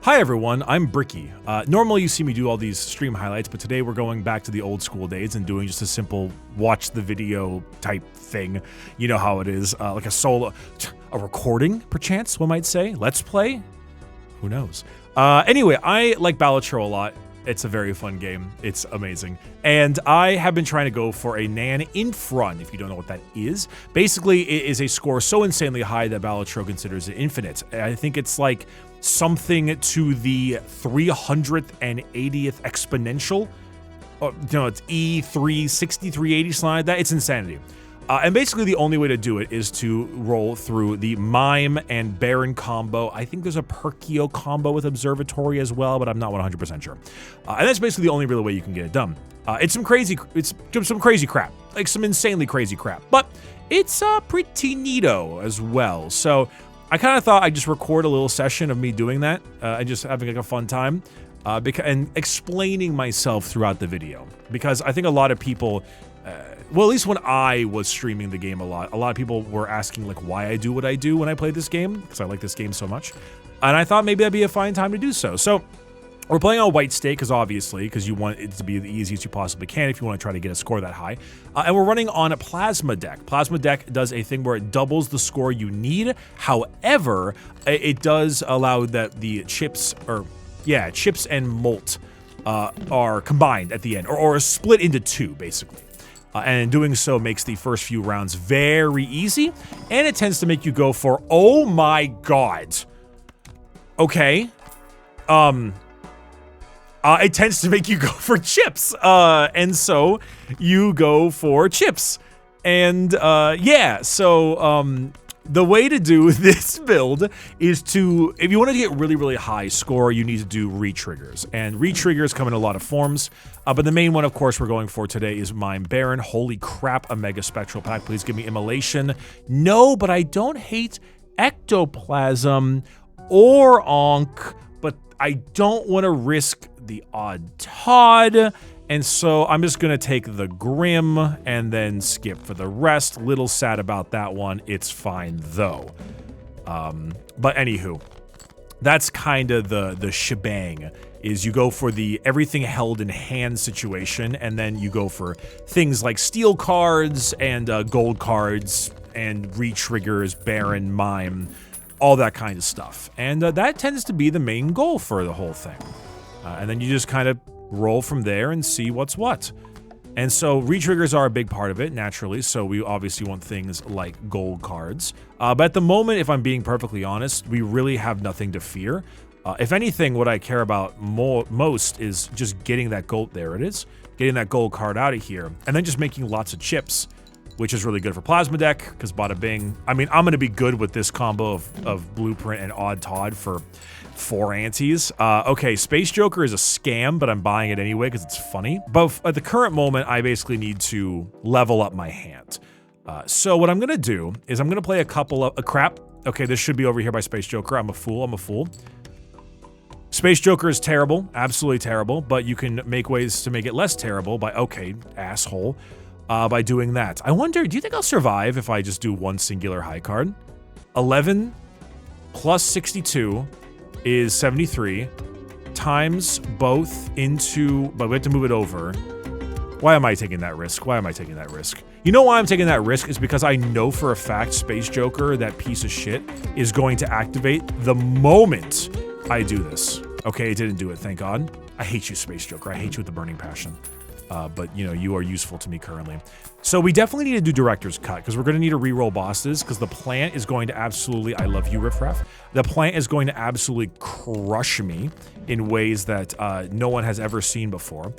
Hi everyone, I'm Bricky. Normally you see me do all these stream highlights, but today we're going back to the old school days and doing just a simple watch the video type thing. You know how it is, like a recording perchance, one might say. Let's play? Who knows? Anyway, I like Balatro a lot. It's a very fun game. It's amazing. And I have been trying to go for a Nan in front, if you don't know what that is. Basically, it is a score so insanely high that Balatro considers it infinite. I think it's like something to the 380th exponential. It's E360, 380, something like that. It's insanity. And basically the only way to do it is to roll through the Mime and Baron combo. I think there's a Perkio combo with Observatory as well, but I'm not 100% sure. And that's basically the only real way you can get it done. It's some crazy crap, like some insanely crazy crap, but it's pretty neato as well. So I kind of thought I'd just record a little session of me doing that and just having like a fun time and explaining myself throughout the video, because I think a lot of people. Well, at least when I was streaming the game a lot of people were asking like why I do what I do when I play this game, because I like this game so much. And I thought maybe that'd be a fine time to do so. So we're playing on white state because you want it to be the easiest you possibly can if you want to try to get a score that high. And we're running on a Plasma deck. Plasma deck does a thing where it doubles the score you need. However, it does allow that the chips and molt are combined at the end, or split into two, basically. And doing so makes the first few rounds very easy, and it tends to make you go for, oh my god. Okay. It tends to make you go for chips. And so you go for chips. And yeah, so the way to do this build is to, if you want to get really, really high score, you need to do re-triggers. And re-triggers come in a lot of forms, but the main one, of course, we're going for today is Mime Baron. Holy crap, a Mega Spectral Pack. Please give me Immolation. No, but I don't hate Ectoplasm or Onk, but I don't want to risk the Odd Todd. And so I'm just going to take the Grim and then skip for the rest. Little sad about that one. It's fine, though. But anywho, that's kind of the shebang, is you go for the everything held in hand situation, and then you go for things like steel cards and gold cards and re-triggers, Baron, Mime, all that kind of stuff. And that tends to be the main goal for the whole thing. And then you just kind of roll from there and see what's what. And so re-triggers are a big part of it, naturally, so we obviously want things like gold cards. But at the moment, if I'm being perfectly honest, we really have nothing to fear. If anything, what I care about most is just getting that gold, there it is, getting that gold card out of here, and then just making lots of chips, which is really good for Plasma deck, because bada bing. I mean, I'm going to be good with this combo of Blueprint and Odd Todd for 4 antes. Okay, Space Joker is a scam, but I'm buying it anyway because it's funny. But at the current moment, I basically need to level up my hand. So what I'm going to do is I'm going to play a couple of... crap. Okay, this should be over here by Space Joker. I'm a fool. Space Joker is terrible. Absolutely terrible. But you can make ways to make it less terrible by... Okay, asshole. By doing that. I wonder, do you think I'll survive if I just do one singular high card? 11 plus 62... is 73 times both into, but we have to move it over. Why am I taking that risk? You know why I'm taking that risk is because I know for a fact Space Joker, that piece of shit, is going to activate the moment I do this. Okay, it didn't do it, thank God. I hate you, Space Joker. I hate you with the burning passion. But, you know, you are useful to me currently. So we definitely need to do Director's Cut, because we're going to need to reroll bosses, because the plant is going to absolutely, I love you, Riff Raff. The plant is going to absolutely crush me in ways that no one has ever seen before.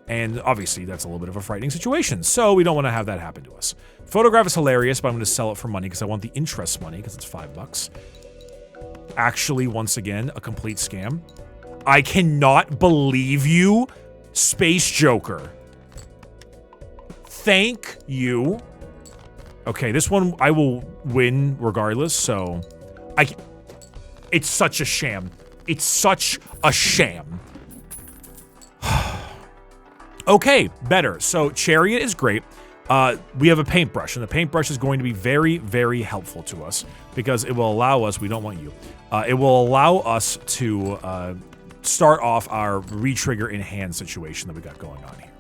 And obviously, that's a little bit of a frightening situation, so we don't want to have that happen to us. Photograph is hilarious, but I'm going to sell it for money, because I want the interest money, because it's $5. Actually, once again, a complete scam. I cannot believe you, Space Joker. Thank you. Okay, this one I will win regardless, so it's such a sham. It's such a sham. Okay, better. So Chariot is great. We have a paintbrush, and the paintbrush is going to be very, very helpful to us because it will allow us, we don't want you, it will allow us to start off our retrigger in hand situation that we got going on here.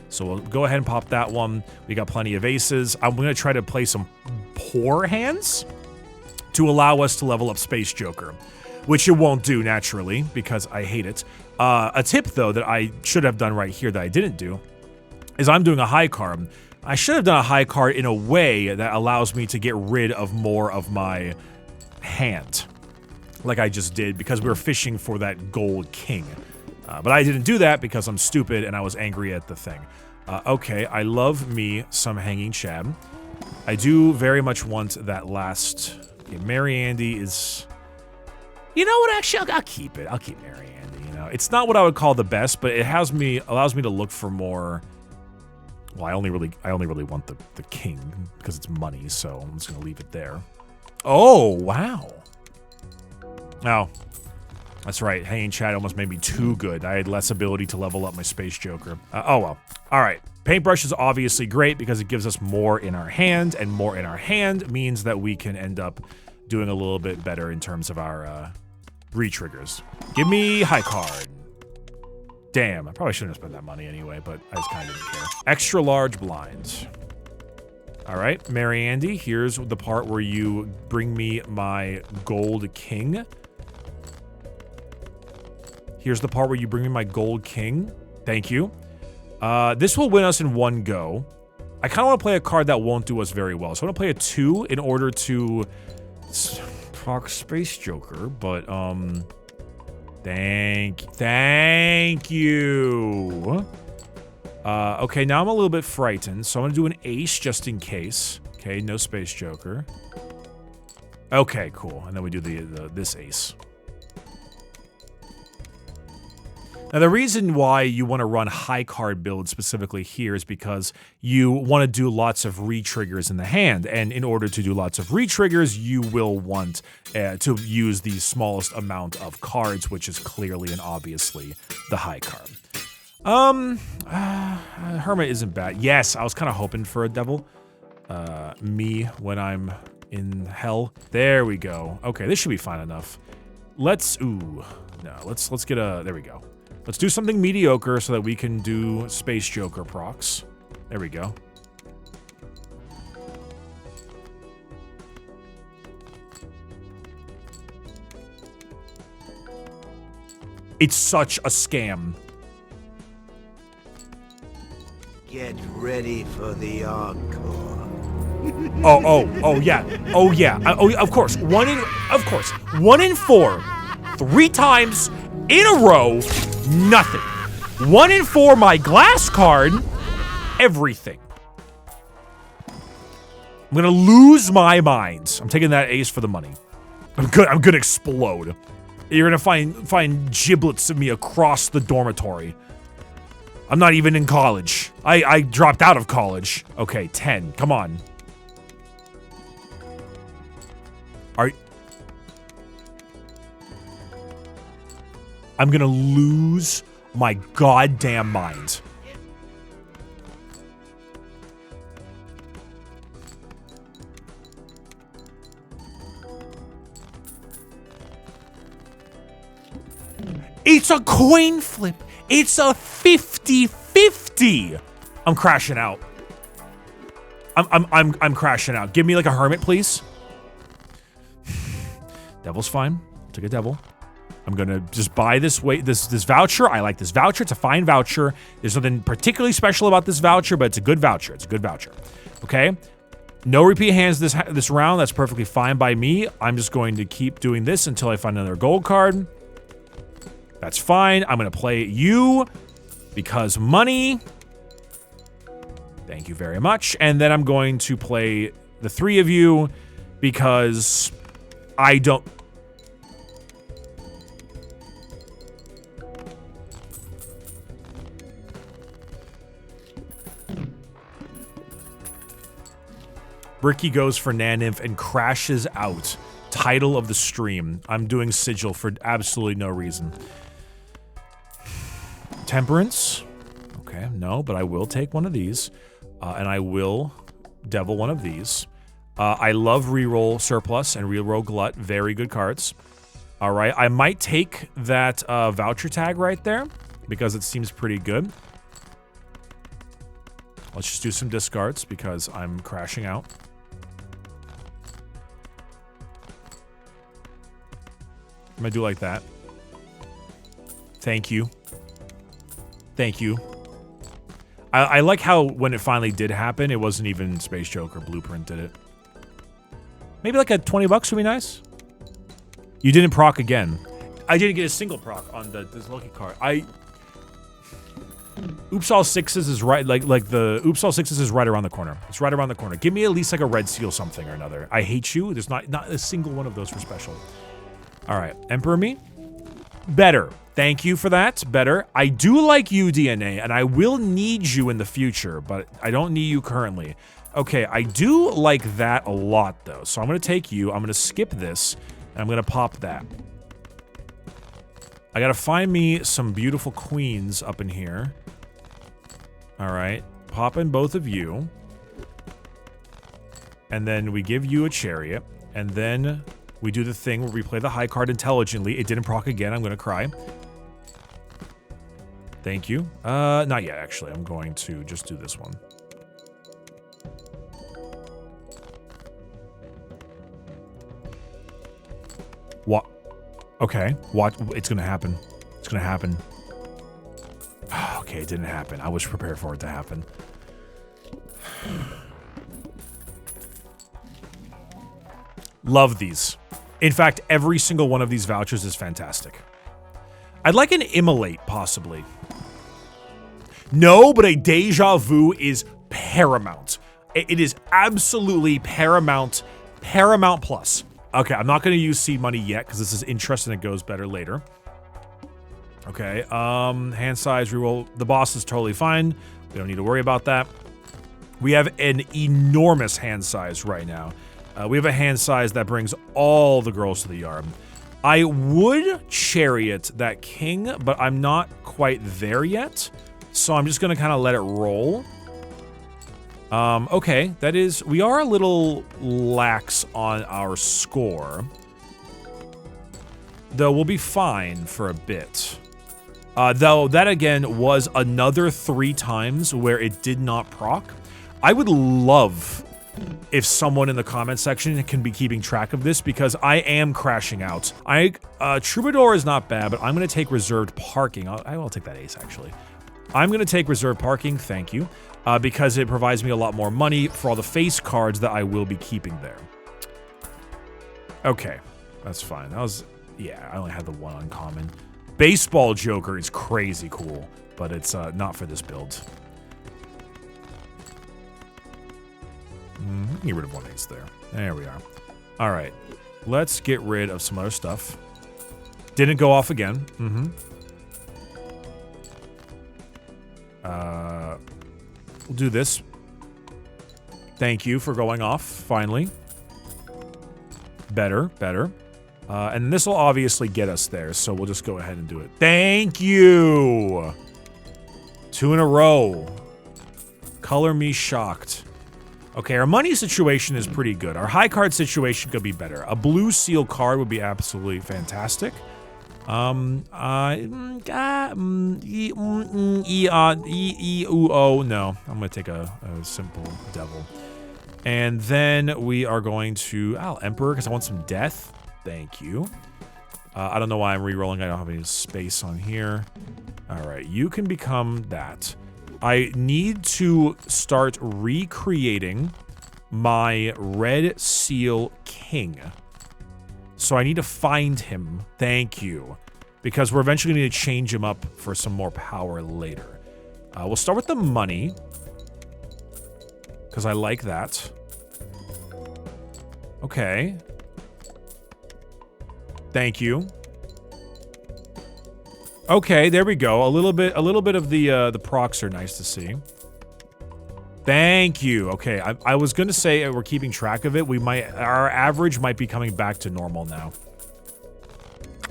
So we'll go ahead and pop that one. We got plenty of aces. I'm going to try to play some poor hands to allow us to level up Space Joker, which it won't do naturally because I hate it. A tip, though, that I should have done right here that I didn't do is I'm doing a high card. I should have done a high card in a way that allows me to get rid of more of my hand, like I just did, because we were fishing for that gold king. But I didn't do that because I'm stupid and I was angry at the thing. Okay, I love me some hanging chab. I do very much want that last... Okay, Mary Andy is... You know what, actually, I'll keep it. I'll keep Mary Andy, you know. It's not what I would call the best, but it allows me to look for more... Well, I only really want the king because it's money, so I'm just gonna leave it there. Oh, wow. Oh, that's right. Hanging Chad almost made me too good. I had less ability to level up my Space Joker. Oh well. All right. Paintbrush is obviously great because it gives us more in our hand, and more in our hand means that we can end up doing a little bit better in terms of our re-triggers. Give me high card. Damn, I probably shouldn't have spent that money anyway, but I just kind of didn't care. Extra large blinds. All right, Mary Andy, here's the part where you bring me my gold king. Here's the part where you bring me my gold king. Thank you. This will win us in one go. I kind of want to play a card that won't do us very well. So I want to play a 2 in order to proc Space Joker, but, Thank you. Okay, now I'm a little bit frightened, so I'm gonna do an ace just in case. Okay, no Space Joker. Okay, cool. And then we do this ace. Now, the reason why you want to run high card build specifically here is because you want to do lots of re-triggers in the hand. And in order to do lots of re-triggers, you will want to use the smallest amount of cards, which is clearly and obviously the high card. Hermit isn't bad. Yes, I was kind of hoping for a devil. Me when I'm in hell. There we go. Okay, this should be fine enough. Let's get a, there we go. Let's do something mediocre so that we can do Space Joker procs. There we go. It's such a scam. Get ready for the encore. Oh yeah. Of course. 1 in 4. 3 times in a row. Nothing. 1 in 4 my glass card. Everything. I'm gonna lose my mind. I'm taking that ace for the money. I'm gonna explode. You're gonna find giblets of me across the dormitory. I'm not even in college. I dropped out of college. Okay, 10. Come on. I'm gonna lose my goddamn mind. It's a coin flip. It's a 50-50. I'm crashing out. I'm crashing out. Give me like a hermit, please. Devil's fine. Take a devil. I'm gonna just buy this voucher. I like this voucher. It's a fine voucher. There's nothing particularly special about this voucher, but it's a good voucher. It's a good voucher. Okay. No repeat hands this round. That's perfectly fine by me. I'm just going to keep doing this until I find another gold card. That's fine. I'm gonna play you because money. Thank you very much. And then I'm going to play the 3 of you because I don't. Bricky goes for Nanymph and crashes out. Title of the stream. I'm doing Sigil for absolutely no reason. Temperance. Okay, no, but I will take one of these. And I will devil one of these. I love reroll surplus and reroll glut. Very good cards. All right, I might take that voucher tag right there because it seems pretty good. Let's just do some discards because I'm crashing out. I'm gonna do like that. Thank you. Thank you. I like how when it finally did happen, it wasn't even Space Joke or Blueprint did it. Maybe like a 20 bucks would be nice. You didn't proc again. I didn't get a single proc on this lucky card. Oops all sixes is right, like the Oops all sixes is right around the corner. It's right around the corner. Give me at least like a red seal something or another. I hate you. There's not a single one of those for special. All right, Emperor me. Better. Thank you for that. Better. I do like you, DNA, and I will need you in the future, but I don't need you currently. Okay, I do like that a lot, though. So I'm going to take you. I'm going to skip this, and I'm going to pop that. I got to find me some beautiful queens up in here. All right. Pop in both of you. And then we give you a chariot. And then we do the thing where we play the high card intelligently. It didn't proc again. I'm going to cry. Thank you. Not yet, actually. I'm going to just do this one. What? Okay. What? It's gonna happen. It's gonna happen. Okay, it didn't happen. I was prepared for it to happen. Love these. In fact, every single one of these vouchers is fantastic. I'd like an Immolate, possibly. No, but a Deja Vu is paramount. It is absolutely paramount. Paramount plus. Okay, I'm not going to use seed money yet because this is interesting. It goes better later. Okay, hand size, reroll. The boss is totally fine. We don't need to worry about that. We have an enormous hand size right now. We have a hand size that brings all the girls to the yard. I would chariot that king, but I'm not quite there yet. So I'm just going to kind of let it roll. Okay, that is, we are a little lax on our score. Though we'll be fine for a bit. Though that again was another 3 times where it did not proc. I would love if someone in the comment section can be keeping track of this because I am crashing out. Troubadour is not bad, but I'm going to take reserved parking. I will take that ace, actually. I'm going to take reserved parking, thank you, because it provides me a lot more money for all the face cards that I will be keeping there. Okay, that's fine. That was, yeah, I only had the 1 uncommon. Baseball Joker is crazy cool, but it's not for this build. Get rid of 1 ace there. There we are. All right, let's get rid of some other stuff. Didn't go off again. We'll do this. Thank you for going off, finally. Better, better. And this will obviously get us there, so we'll just go ahead and do it. Thank you! 2 in a row. Color me shocked. Okay, our money situation is pretty good. Our high card situation could be better. A blue seal card would be absolutely fantastic. No. I'm gonna take a simple devil. And then we are going to, Emperor, because I want some death. Thank you. I don't know why I'm re-rolling. I don't have any space on here. All right, you can become that. I need to start recreating my red seal king. So I need to find him. Thank you. Because we're eventually going to need to change him up for some more power later. We'll start with the money. Because I like that. Okay. Thank you. Okay, there we go. A little bit of the procs are nice to see. Thank you. Okay, I was gonna say we're keeping track of it. Our average might be coming back to normal now.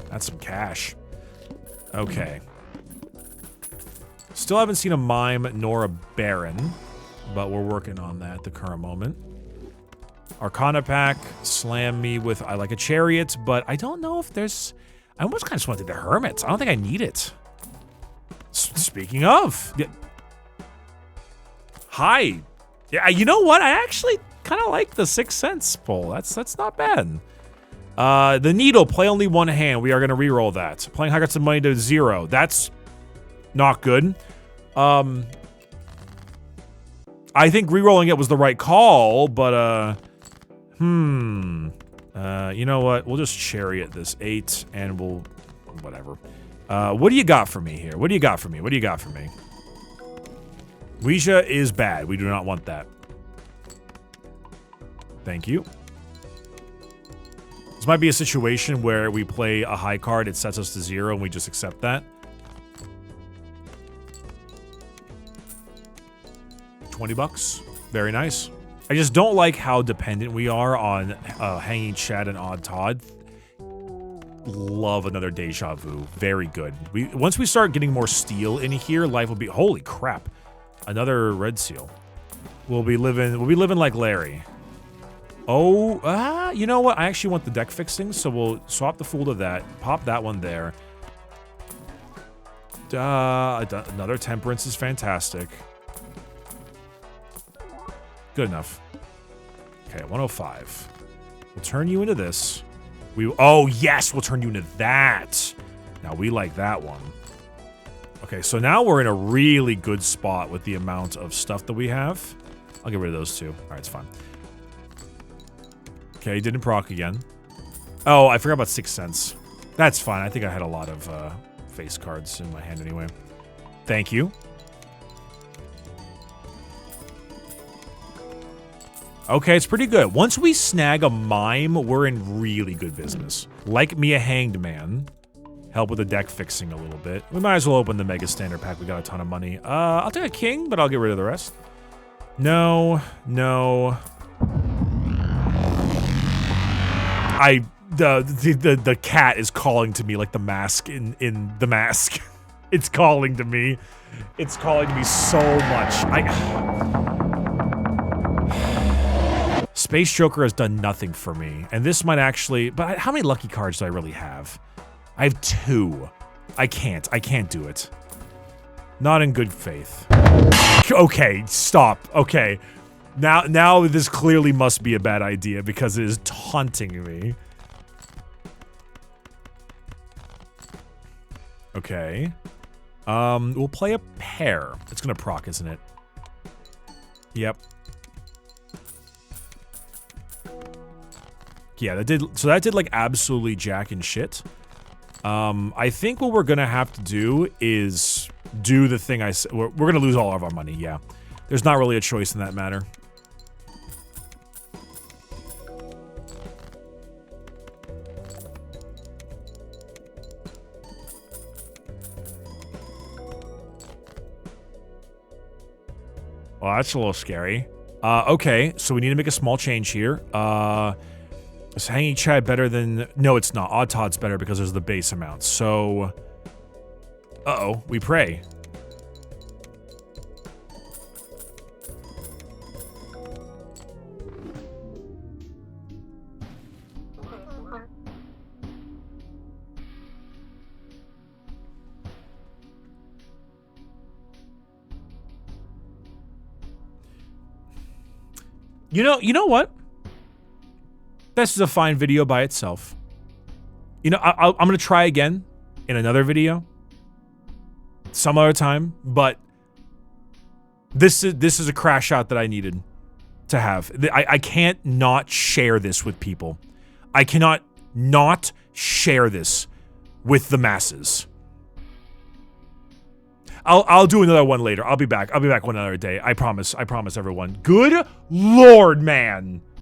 That's some cash. Okay. Still haven't seen a mime nor a baron. but we're working on that at the current moment. Arcana pack, slam me with I like a chariot, but I don't know if there's... I almost kind of just want to take the hermit. I don't think I need it. Speaking of... Hi. Yeah, you know what? I actually kind of like the 6 cents pull. That's not bad. The needle, play only one hand. We are going to re-roll that. Playing high cards of money to 0. That's not good. I think re-rolling it was the right call, but you know what? We'll just chariot this 8 and we'll whatever. What do you got for me here? What do you got for me? What do you got for me? Ouija is bad. We do not want that. Thank you. This might be a situation where we play a high card, it sets us to 0, and we just accept that. 20 bucks. Very nice. I just don't like how dependent we are on Hanging Chad and Odd Todd. Love another Deja Vu. Very good. Once we start getting more steel in here, life will be... Holy crap. Another red seal. We'll be living like Larry. Oh, you know what? I actually want the deck fixing, so we'll swap the Fool to that. Pop that one there. Another Temperance is fantastic. Good enough. Okay, 105. We'll turn you into this. Oh, yes, we'll turn you into that. Now, we like that one. Okay, so now we're in a really good spot with the amount of stuff that we have. I'll get rid of those two. All right, it's fine. Okay, didn't proc again. Oh, I forgot about 6 cents. That's fine. I think I had a lot of face cards in my hand anyway. Thank you. Okay, it's pretty good. Once we snag a mime, we're in really good business. Like me a hanged man. Help with the deck fixing a little bit. We might as well open the Mega Standard pack. We got a ton of money. I'll take a king, but I'll get rid of the rest. No. The cat is calling to me like the mask in The Mask. It's calling to me. It's calling to me so much. Space Joker has done nothing for me, and this might actually... But how many lucky cards do I really have? I have 2. I can't do it. Not in good faith. Okay, stop. Okay. Now this clearly must be a bad idea because it is taunting me. Okay. We'll play a pair. It's gonna proc, isn't it? Yep. Yeah, that did like absolutely jack and shit. I think what we're gonna have to do is do the thing I said. We're gonna lose all of our money, yeah. There's not really a choice in that matter. Well, that's a little scary. Okay, so we need to make a small change here. Is Hanging Chad better than... No, it's not. Odd Todd's better because there's the base amount. So... Uh-oh, we pray. You know what? This is a fine video by itself. You know, I'm gonna try again in another video, some other time. But this is a crash out that I needed to have. I can't not share this with people. I cannot not share this with the masses. I'll do another one later. I'll be back one other day. I promise everyone. Good Lord, man.